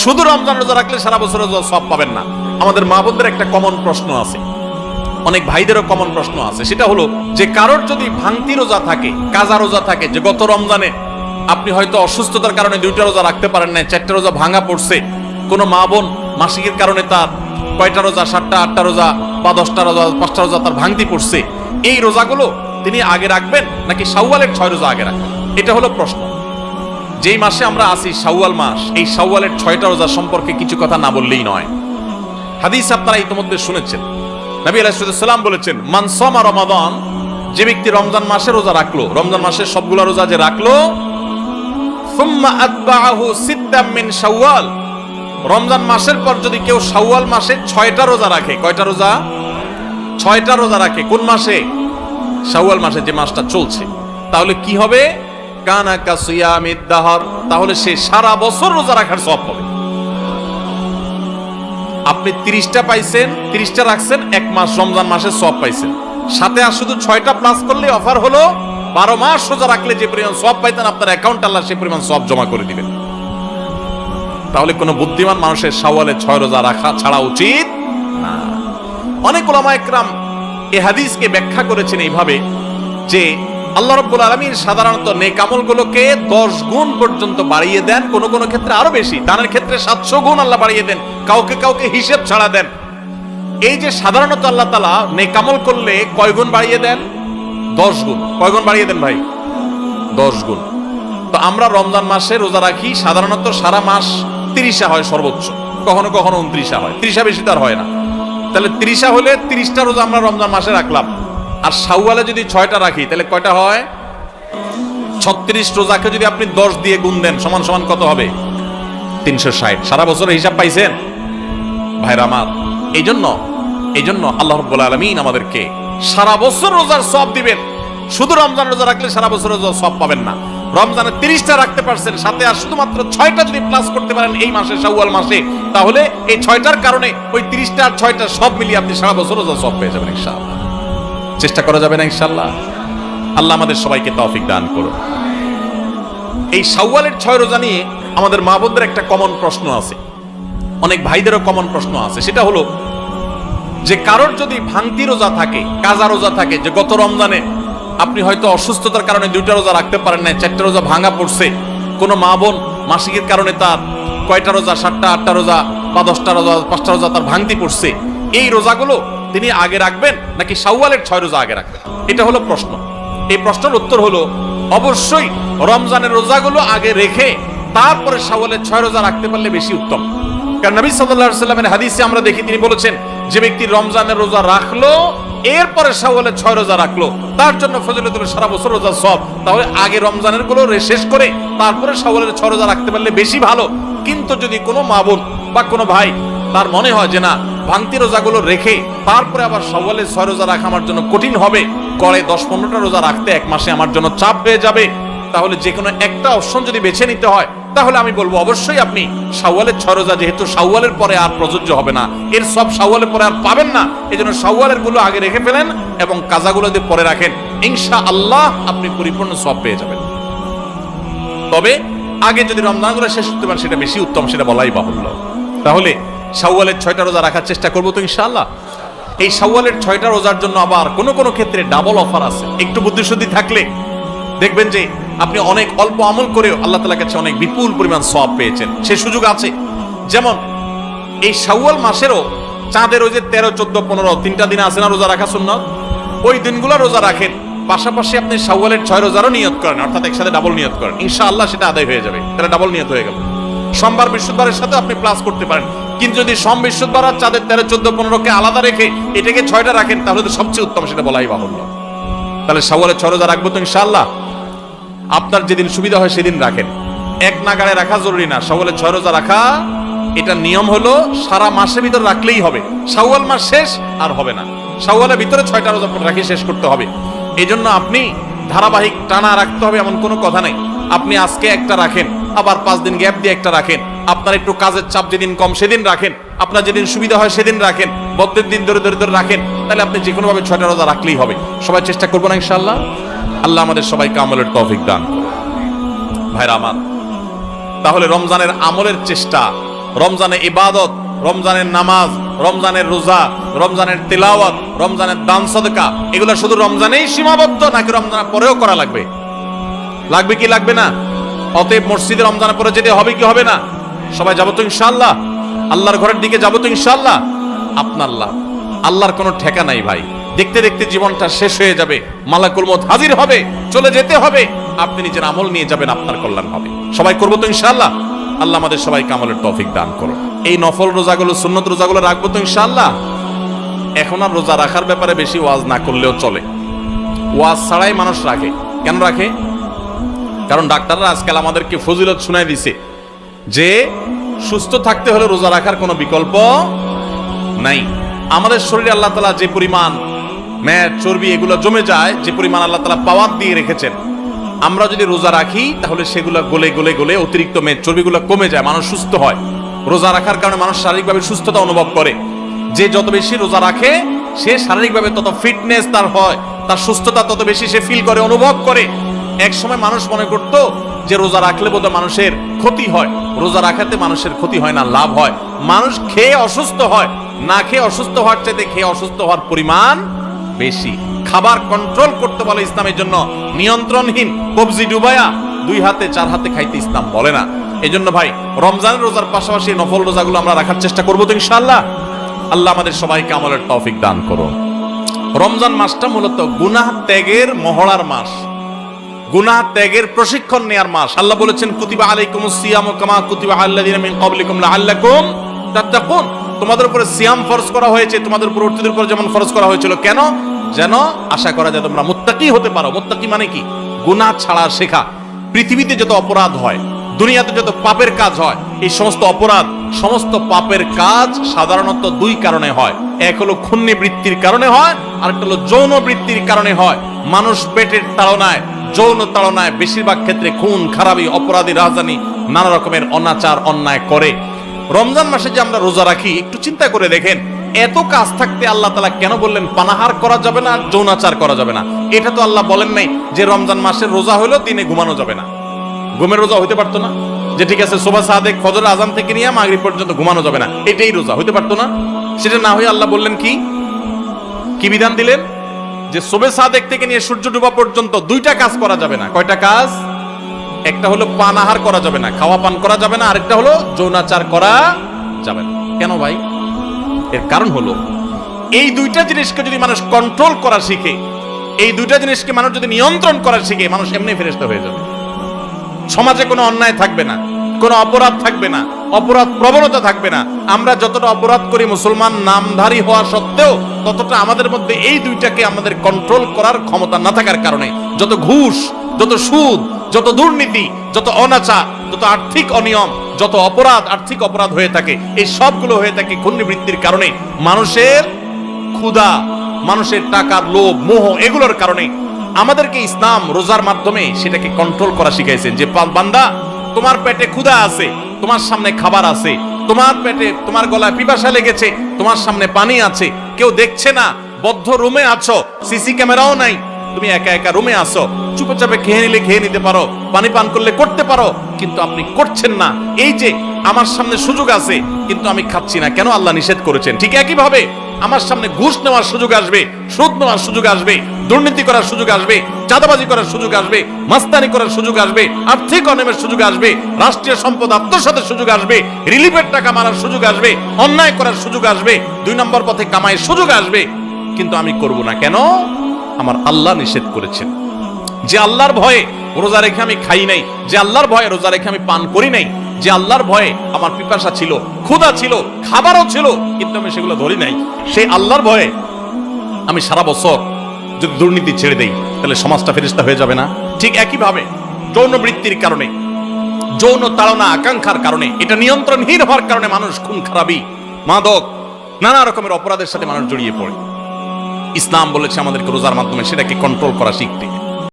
শুধু রমজান রোজা রাখলে সারা বছর রোজা সব পাবেন না। আমাদের মা বোনদের একটা কমন প্রশ্ন আছে, অনেক ভাইদেরও কমন প্রশ্ন আছে, সেটা হলো যে কারোর যদি ভাঙতি রোজা থাকে, কাজা রোজা থাকে, যে গত রমজানে আপনি হয়তো অসুস্থতার কারণে 2টা রোজা রাখতে পারেন না, 4টা রোজা ভাঙা পড়ছে, কোনো মা বোন মাসিকের কারণে তার কয়টা রোজা, 7টা 8টা রোজা বা 10টা রোজা 5টা রোজা তার ভাঙতি পড়ছে, এই রোজাগুলো তিনি আগে রাখবেন নাকি শাওয়ালের 6 রোজা আগে রাখবেন? এটা হলো প্রশ্ন। যেই মাসে আমরা আছি শাওয়াল মাস, এই শাওয়ালের 6টা রোজা সম্পর্কে কিছু কথা না বললেই নয়। হাদিস আপনারা ইতিমধ্যে শুনেছেন, নবী আলাইহিস সালাম বলেছেন, মান সামা রমাদান, যে ব্যক্তি রমজান মাসে রোজা রাখলো, রমজান মাসের সবগুলা রোজা যে রাখলো, সুম্মা আতবাআহু সিত্তাম মিন শাওয়াল, রমজান মাসের পর যদি কেউ শাওয়াল মাসে 6টা রোজা রাখে, কয়টা রোজা? 6টা রোজা রাখে। কোন মাসে? শাওয়াল মাসে, যে মাসটা চলছে। তাহলে কি হবে? কানা কাসিয়ামিদ দাহর, তাহলে সে সারা বছর রোজা রাখার সওয়াব পাবে। আপনি 30টা পাইছেন, 30টা রাখছেন, 1 মাস রমজান মাসের সওয়াব পাইছেন, সাথে আর শুধু 6টা প্লাস করলে অফার হলো 12 মাস রোজা রাখলে যে পরিমাণ সওয়াব পাইতেন, আপনার অ্যাকাউন্ট আল্লাহ সেই পরিমাণ সওয়াব জমা করে দিবেন। তাহলে কোন বুদ্ধিমান মানুষের শাওয়ালে 6 রোজা রাখা ছাড়া উচিত না। অনেক উলামা ইকরাম এই হাদিসকে ব্যাখ্যা করেছেন এইভাবে যে আল্লাহ রাব্বুল আলামিন সাধারণত নেক আমলগুলোকে 10 গুণ পর্যন্ত বাড়িয়ে দেন, কোন কোন ক্ষেত্রে আরো বেশি, দানের ক্ষেত্রে 700 গুণ আল্লাহ বাড়িয়ে দেন, কাউকে কাউকে হিসেব ছাড়া দেন। এই যে সাধারণত আল্লাহ তাআলা নেক আমল করলে কয় গুণ বাড়িয়ে দেন? 10 গুণ। কয় গুণ বাড়িয়ে দেন ভাই? 10 গুণ। তো আমরা রমজান মাসে রোজা রাখি, সাধারণত সারা মাস 30 হয় সর্বোচ্চ, কখনো কখনো 29 হয়, 30 বেশি তো আর হয় না। তাহলে 30 হলে 30টা রোজা আমরা রমজান মাসে রাখলাম, আর শাওয়ালে যদি 6টা রাখি তাহলে কয়টা হয়? 36 রোজাকে যদি আপনি 10 দিয়ে গুণ দেন সমান সমান কত হবে? 360। সারা বছরের হিসাব পাইছেন ভাইরা আমার? এই জন্য আল্লাহ রাব্বুল আলামিন আমাদেরকে সারা বছর রোজার সওয়াব দিবেন। শুধু রমজান রোজা রাখলে সারা বছর রোজার সওয়াব পাবেন না। রমজানে 30টা রাখতে পারছেন, সাথে আর শুধুমাত্র 6টা যদি প্লাস করতে পারেন এই মাসে, শাওয়াল মাসে, তাহলে এই 6টার কারণে ওই 30টা আর 6টা সব মিলিয়ে আপনি সারা বছর রোজার সওয়াব পেয়ে যাবেন ইনশাআল্লাহ। চেষ্টা করা যাবে না ইনশাআল্লাহ? আল্লাহ আমাদের সবাইকে তৌফিক দান করুন। এই শাওয়ালের 6 রোজা নিয়ে আমাদের মা বোনদের একটা কমন প্রশ্ন আছে, অনেক ভাইদেরও কমন প্রশ্ন আছে, সেটা হলো যে কারোর যদি ভাঙতি রোজা থাকে, কাজা রোজা থাকে, যে গত রমজানে আপনি হয়তো অসুস্থতার কারণে 2টা রোজা রাখতে পারেন না, 4টা রোজা ভাঙা পড়ছে, কোনো মা বোন মাসিকের কারণে তার কয়টা রোজা, 7টা 8টা রোজা বা 10টা রোজা 5টা রোজা তার ভাঙতি পড়ছে, এই রোজাগুলো তিনি আগে রাখবেন নাকি শাওয়ালের 6 রোজা আগে রাখবেন? এটা হলো প্রশ্ন। এই প্রশ্নের উত্তর হলো অবশ্যই রমজানের রোজাগুলো আগে রেখে তারপরে শাওয়ালের 6 রোজা রাখতে পারলে বেশি উত্তম। কারণ নবী সাল্লাল্লাহু আলাইহি ওয়াসাল্লামের হাদিসে আমরা দেখি তিনি বলেছেন, যে ব্যক্তি রমজানের রোজা রাখলো এরপরে শাওয়ালের 6 রোজা রাখলো, তার জন্য ফজিলত হবে সারা বছর রোজার সওয়াব। তাহলে আগে রমজানের গুলো শেষ করে তারপরে শাওয়ালের 6 রোজা রাখতে পারলে বেশি ভালো। কিন্তু যদি কোনো মা বোন বা কোনো ভাই তার মনে হয় যে না, ভাঙতি রোজাগুলো রেখে তারপরে আবার শাওয়ালের 6 রোজা রাখা আমার জন্য কঠিন হবে, করে 10-15টা রোজা রাখতে 1 মাসে আমার জন্য চাপ হয়ে যাবে, তাহলে যে কোনো একটা অপশন যদি বেছে নিতে হয়, তাহলে আমি বলবো অবশ্যই আপনি শাওয়ালের 6 রোজা, যেহেতু শাওয়ালের পরে আর প্রযোজ্য হবে না, এর সব শাওয়ালের পরে আর পাবেন না, এজন্য শাওয়ালের গুলো আগে রেখে ফেলেন এবং কাজাগুলো যদি পরে রাখেন, ইনশাআল্লাহ আপনি পরিপূর্ণ সওয়াব পেয়ে যাবেন। তবে আগে যদি রমজানগুলো শেষ করতে পারেন সেটা বেশি উত্তম, সেটা বলাই বাহুল্য। তাহলে শাওয়ালের 6টা রোজা রাখার চেষ্টা করবো তো ইনশাআল্লাহ। এই শাওয়ালের 6টা রোজার জন্য আবার কোনো কোনো ক্ষেত্রে ডাবল অফার আছে। একটু বুদ্ধিশুদ্ধি থাকলে দেখবেন যে আপনি অনেক অল্প আমল করেও আল্লাহ তাআলার কাছে অনেক বিপুল পরিমাণ সওয়াব পেয়েছেন, সে সুযোগ আছে। যেমন এই শাওয়াল মাসেরও চাঁদের ওই যে 13, 14, 15 3টা দিন আছে না রোজা রাখা সুন্নাত, ওই দিনগুলো রোজা রাখেন, পাশাপাশি আপনি শাওয়ালের 6 রোজারও নিয়ত করেন, অর্থাৎ একসাথে ডাবল নিয়ত করেন, ইনশাআল্লাহ সেটা আদায় হয়ে যাবে। এটা ডাবল নিয়ত হয়ে গেল। সোমবার বৃহস্পতিবারের সাথে আপনি প্লাস করতে পারেন, কিন্তু যদি সোম বৃহস্পতিবার আর চাঁদের 13, 14, 15কে আলাদা রেখে এটাকে 6টা রাখেন, তাহলে তো সবচেয়ে উত্তম, সেটা বলাই বাহুল্য। তাহলে শাওয়ালের 6 রোজা রাখবো তো ইনশাআল্লাহ। আপনার যেদিন সুবিধা হয় সেদিন রাখেন, এক নাগাড়ে রাখা জরুরি না। শাওয়ালের 6 রোজা রাখা এটা নিয়ম হলো সারা মাসের ভিতর রাখলেই হবে, শাওয়াল মাস শেষ আর হবে না, শাওয়ালের ভিতরে 6টা রোজা রাখি শেষ করতে হবে। এই জন্য আপনি ধারাবাহিক টানা রাখতে হবে এমন কোনো কথা নেই। আপনি আজকে একটা রাখেন, আবার 5 দিন গ্যাপ দিয়ে একটা রাখেন, আপনার একটু কাজের চাপ যেদিন কম সেদিন রাখেন, আপনার যেদিন সুবিধা হয় সেদিন রাখেন, বদ্ধের দিন ধরে ধরে ধরে রাখেন, তাহলে আপনি যে কোনোভাবে 6টা রোজা রাখলেই হবে। সবাই চেষ্টা করবো না ইনশাআল্লাহ? আল্লাহ আমাদের সবাইকে আমলের তৌফিক দান করুন। ভাইরা আমার, তাহলে রমজানের আমলের চেষ্টা রমজানে ইবাদত, রমজানের নামাজ, রমজানের রোজা, রমজানের তিলাওয়াত, রমজানের দান সদকা, এগুলো শুধু রমজানেই সীমাবদ্ধ নাকি রমজানের পরেও করা লাগবে? লাগবে কি লাগবে না? অতএব মসজিদে রমজানের পরে যেতে হবে কি হবে না? সবাই যাবো তো ইনশাআল্লাহ? আল্লাহর ঘরের দিকে যাবো তো ইনশাআল্লাহ? আপনার লাভ, আল্লাহর কোনো ঠেকা নাই ভাই। দেখতে দেখতে জীবনটা শেষ হয়ে যাবে, মালাকুল মউত হাজির হবে, চলে যেতে হবে, আপনি নিজের আমল নিয়ে যাবেন, আপনার কল্যাণ হবে। সবাই করবো তো ইনশাআল্লাহ? আল্লাহ আমাদের সবাইকে আমলের তৌফিক দান করুন। এই নফল রোজাগুলো, সুন্নত রোজাগুলো রাখবো তো ইনশাআল্লাহ? এখন আর রোজা রাখার ব্যাপারে বেশি ওয়াজ না করলেও চলে। ওয়াজ ছাড়াই মানুষ রাখে। কেন রাখে? কারণ ডাক্তাররা আজকাল আমাদেরকে ফজিলত শুনাই দিছে যে সুস্থ থাকতে হলে রোজা রাখার কোনো বিকল্প নাই। আমাদের শরীরে আল্লাহ তাআলা যে পরিমাণ মেদ, চর্বি এগুলো জমে যায়, যে পরিমাণ আল্লাহ তাআলা পাওয়ার দিয়ে রেখেছেন, আমরা যদি রোজা রাখি তাহলে সেগুলো গলে গলে গলে অতিরিক্ত মেদ চর্বিগুলো কমে যায়, মানুষ সুস্থ হয়। রোজা রাখার কারণে মানুষ শারীরিকভাবে সুস্থতা অনুভব করে। যে যত বেশি রোজা রাখে সে শারীরিকভাবে তত ফিটনেস তার হয়, তার সুস্থতা তত বেশি সে ফিল করে, অনুভব করে। এক সময় মানুষ মনে করত যে রোজা রাখলে বোধহয় মানুষের ক্ষতি হয়। রোজা রাখাতে মানুষের ক্ষতি হয় না, লাভ হয়। মানুষ খেয়ে অসুস্থ হয়, না খেয়ে অসুস্থ হওয়ার চাইতে খেয়ে অসুস্থ হওয়ার পরিমাণ বেশি। খাবার কন্ট্রোল করতে বলে ইসলামের জন্য, নিয়ন্ত্রণহীন কবজি ডুবায়া 2 হাতে 4 হাতে খাইতে ইসলাম বলে না। এই জন্য ভাই রমজানের রোজার পাশাপাশি নফল রোজাগুলো আমরা রাখার চেষ্টা করবো তো ইনশাআল্লাহ? আল্লাহ আমাদের সবাইকে আমলের তৌফিক দান করুন। রমজান মাসটা মূলত গুনাহ ত্যাগের মহড়ার মাস, গুনাহ ত্যাগের প্রশিক্ষণ নেয়ার মাস। আল্লাহ বলেছেন কুতিবা আলাইকুমুস সিয়ামু কামা কুতিবা আলাল্লাযিনা মিন ক্বাবলিকুম লাআল্লাকুম তাত্তাকুন। তোমাদের উপরে সিয়াম ফরজ করা হয়েছে, তোমাদের পূর্ববর্তীদের উপর যেমন ফরজ করা হয়েছিল। কেন? যেন আশা করা যায় তোমরা মুত্তাকি হতে পারো। মুত্তাকি মানে কি? গুনাহ ছাড়া শেখা। পৃথিবীতে যত অপরাধ হয়, দুনিয়াতে যত পাপের কাজ হয়, এই সমস্ত অপরাধ, সমস্ত পাপের কাজ সাধারণত 2 কারণে হয়। এক হলো খুন্নি বৃত্তির কারণে হয়, আর একটা হলো যৌন বৃত্তির কারণে হয়। মানুষ পেটের তাড়নায়, যৌন তাড়নায় বেশিরভাগ ক্ষেত্রে খুন খারাপি, অপরাধী, রাজধানী, নানা রকমের অনাচার অন্যায় করে। রমজান মাসে যে আমরা রোজা রাখি, একটু চিন্তা করে দেখেন, এত কাজ থাকতে আল্লাহ তাআলা কেন বললেন পানাহার করা যাবে না, যৌনাচার করা যাবে না? এটা তো আল্লাহ বলেন নাই যে রমজান মাসের রোজা হলো দিনে ঘুমানো যাবে না। ঘুমের রোজা হইতে পারতো না? যে ঠিক আছে সুবহ সাদেক ফজর আজান থেকে নিয়ে মাগরিব পর্যন্ত ঘুমানো যাবে না, এটাই রোজা হইতে পারতো না? সেটা না হয়ে আল্লাহ বললেন কি কি বিধান দিলেন? যে সুবহ সাদেক থেকে নিয়ে সূর্য ডোবা পর্যন্ত 2টা কাজ করা যাবে না। কয়টা কাজ? একটা হলো পানাহার করা যাবে না, খাওয়া পান করা যাবে না, আরেকটা হলো যৌনাচার করা যাবে না। কেন ভাই? এর কারণ হলো এই 2টা জিনিসকে যদি মানুষ কন্ট্রোল করা শিখে, এই 2টা জিনিসকে মানুষ যদি নিয়ন্ত্রণ করা শিখে, মানুষ এমনি ফেরেশতা হয়ে যাবে। সমাজে কোনো অন্যায় থাকবে না, কোনো অপরাধ থাকবে না, অপরাধ প্রবণতা থাকবে না। আমরা যতটা অপরাধ করি মুসলমান নামধারী হওয়া সত্ত্বেও, ততটা আমাদের মধ্যে এই 2টাকে আমাদের কন্ট্রোল করার ক্ষমতা না থাকার কারণে যত ঘুষ, যত সুদ, যত দুর্নীতি, যত অনাচার, যত আর্থিক অনিয়ম, যত অপরাধ, আর্থিক অপরাধ হয়ে থাকে, এই সবগুলো হয়ে থাকে ঘূর্ণিবৃত্তির কারণে। মানুষের ক্ষুধা, মানুষের টাকার লোভ, মোহ, এগুলোর কারণে। আমাদেরকে ইসলাম রোজার মাধ্যমে সেটাকে কন্ট্রোল করা শিখাইছেন যে বান্দা, তোমার পেটে ক্ষুধা আছে, তোমার সামনে খাবার আছে, তোমার পেটে, তোমার গলায় পিপাসা লেগেছে, তোমার সামনে পানি আছে, কেউ দেখছে না, বদ্ধ রুমে আছো, সিসি ক্যামেরাও নাই, তুমি একা একা রুমে আসো, চুপচাপে খেয়ে নিলে খেয়ে নিতে পারো, পানি পান করলে করতে পারো, কিন্তু আপনি করছেন না। এই যে আমার সামনে সুযোগ আছে কিন্তু আমি খাচ্ছি না, কেন? আল্লাহ নিষেধ করেছেন। ঠিক একই ভাবে আমার সামনে ঘুষ নেওয়ার সুযোগ আসবে, সুদ নেওয়ার সুযোগ আসবে, দুর্নীতি করার সুযোগ আসবে, চাঁদাবাজি করার সুযোগ আসবে, মাস্তানি করার সুযোগ আসবে, আর্থিক অনিয়মের সুযোগ আসবে, রাষ্ট্রীয় সম্পদ আত্মসাতের সুযোগ আসবে, রিলিফের টাকা মারার সুযোগ আসবে, অন্যায় করার সুযোগ আসবে, 2 নম্বর পথে কামাইয়ের সুযোগ আসবে, কিন্তু আমি করব না। কেন? আমার আল্লাহ নিষেধ করেছেন। যে আল্লাহর ভয়ে রোজা রেখে আমি খাই নাই, যে আল্লাহর ভয়ে রোজা রেখে আমি পান করি নাই, যে আল্লাহর ভয়ে আমার পিপাসা ছিল, ক্ষুধা ছিল, খাবারও ছিল, কিন্তু আমি সেগুলো ধরি নাই, সেই আল্লাহর ভয়ে আমি সারা বছর যদি দুর্নীতি ছেড়ে দেই, তাহলে সমাজটা ফেরেশতা হয়ে যাবে না? ঠিক একই ভাবে যৌন বৃত্তির কারণে, যৌন তাড়না আকাঙ্ক্ষার কারণে, এটা নিয়ন্ত্রণহীন হওয়ার কারণে মানুষ খুন খারাপি, মাদক, নানা রকমের অপরাধের সাথে মানুষ জড়িয়ে পড়ে। ইসলাম বলেছে আমাদেরকে রোজার মাধ্যমে সেটাকে কন্ট্রোল করা শিখতে।